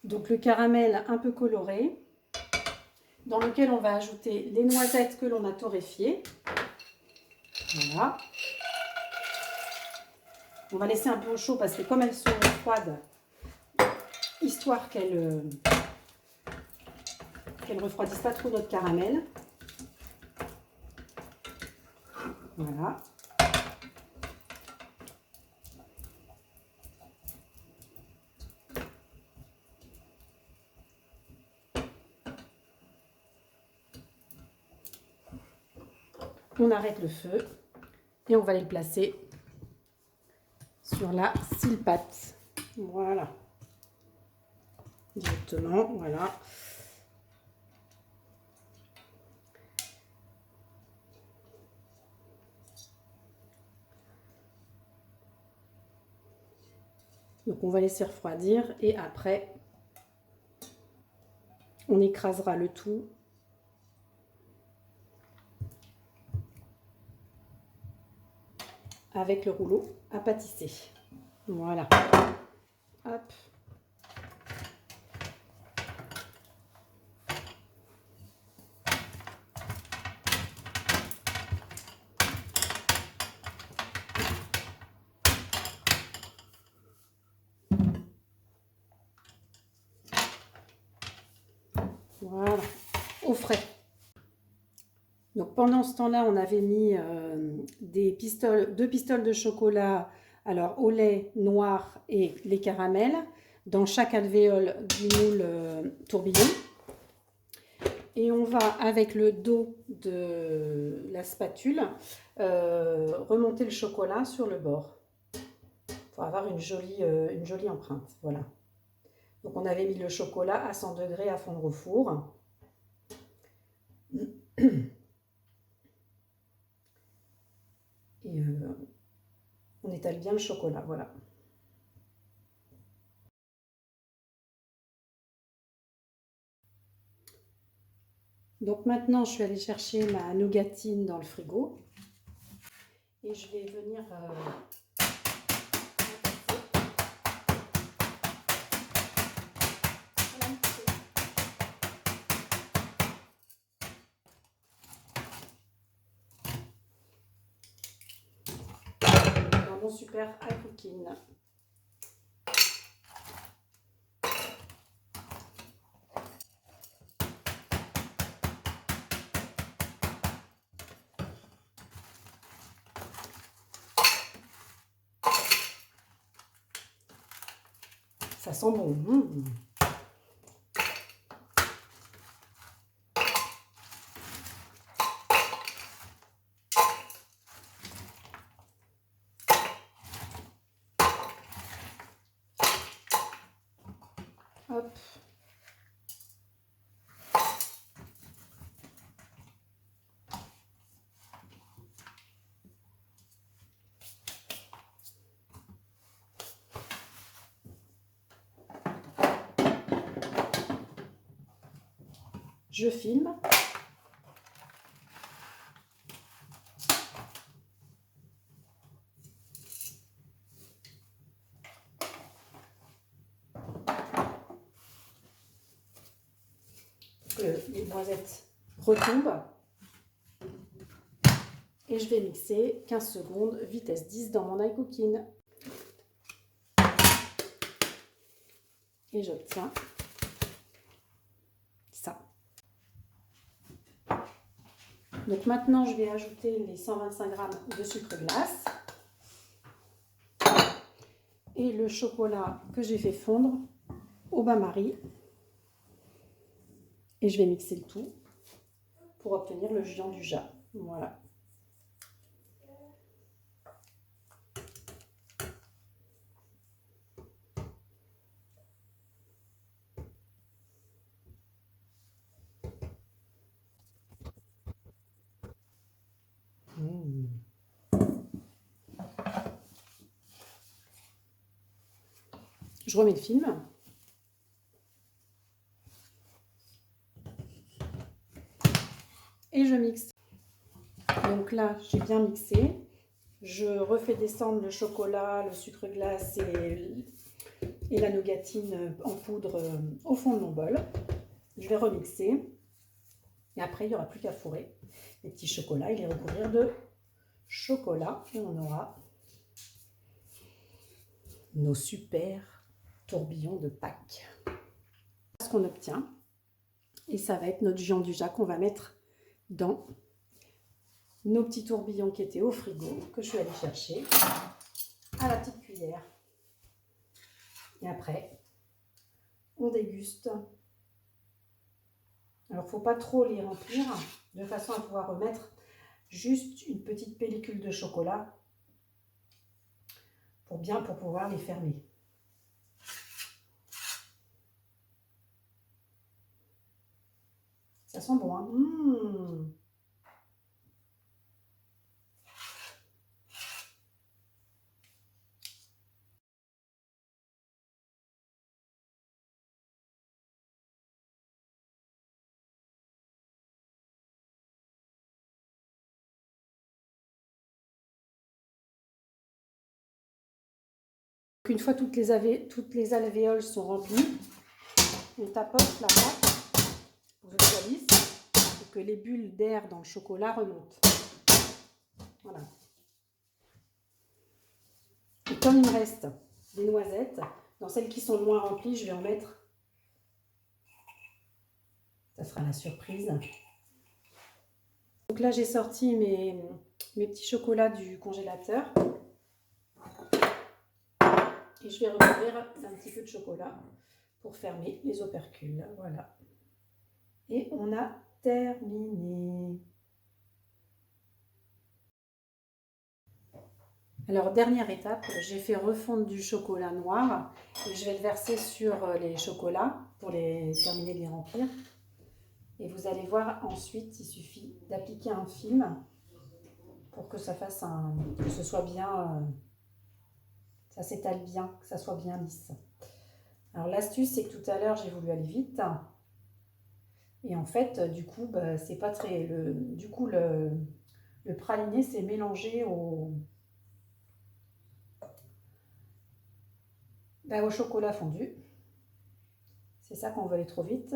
Donc le caramel un peu coloré, dans lequel on va ajouter les noisettes que l'on a torréfiées. Voilà. On va laisser un peu au chaud parce que comme elles sont froides, histoire qu'elles ne refroidissent pas trop notre caramel. Voilà. On arrête le feu et on va les placer sur la sile-pâte. Voilà. Directement, voilà. Donc on va laisser refroidir et après on écrasera le tout avec le rouleau à pâtisser. Voilà. Hop. Voilà, au frais. Donc pendant ce temps-là, on avait mis deux pistoles de chocolat, alors au lait noir et les caramels, dans chaque alvéole du moule tourbillon. Et on va, avec le dos de la spatule, remonter le chocolat sur le bord pour avoir une jolie empreinte. Voilà. Donc on avait mis le chocolat à 100 degrés à fondre au four. Et on étale bien le chocolat, voilà. Donc maintenant, je suis allée chercher ma nougatine dans le frigo. Et je vais venir dans mon super iCooking. Ça sent bon. Hop. Je filme. Que les noisettes retombent. Et je vais mixer 15 secondes, vitesse 10 dans mon iCooking. Et j'obtiens ça. Donc maintenant, je vais ajouter les 125 g de sucre glace et le chocolat que j'ai fait fondre au bain-marie. Et je vais mixer le tout pour obtenir le géant du Jap. Voilà. Je remets le film. Et je mixe. Donc là, j'ai bien mixé. Je refais descendre le chocolat, le sucre glace et et la nougatine en poudre au fond de mon bol. Je vais remixer. Et après, il n'y aura plus qu'à fourrer les petits chocolats et les recouvrir de chocolat. Et on aura nos super tourbillons de Pâques. Ce qu'on obtient. Et ça va être notre gianduja qu'on va mettre dans nos petits tourbillons qui étaient au frigo, que je suis allée chercher à la petite cuillère. Et après, on déguste. Alors, il ne faut pas trop les remplir, de façon à pouvoir remettre juste une petite pellicule de chocolat pour pouvoir les fermer. Ça sent bon, hein. Une fois toutes les alvéoles sont remplies, on tapote la pâte pour que ce soit lisse et que les bulles d'air dans le chocolat remontent. Voilà. Et comme il me reste des noisettes, dans celles qui sont moins remplies, je vais en mettre. Ça sera la surprise. Donc là, j'ai sorti mes petits chocolats du congélateur. Et je vais recouvrir un petit peu de chocolat pour fermer les opercules. Voilà. Et on a terminé. Alors, dernière étape, j'ai fait refondre du chocolat noir et je vais le verser sur les chocolats pour terminer de les remplir. Et vous allez voir ensuite, il suffit d'appliquer un film pour que ça fasse que ce soit bien, ça s'étale bien, que ça soit bien lisse. Alors l'astuce, c'est que tout à l'heure, j'ai voulu aller vite. Et en fait, du coup, c'est pas très. Le praliné s'est mélangé au chocolat fondu. C'est ça qu'on veut aller trop vite.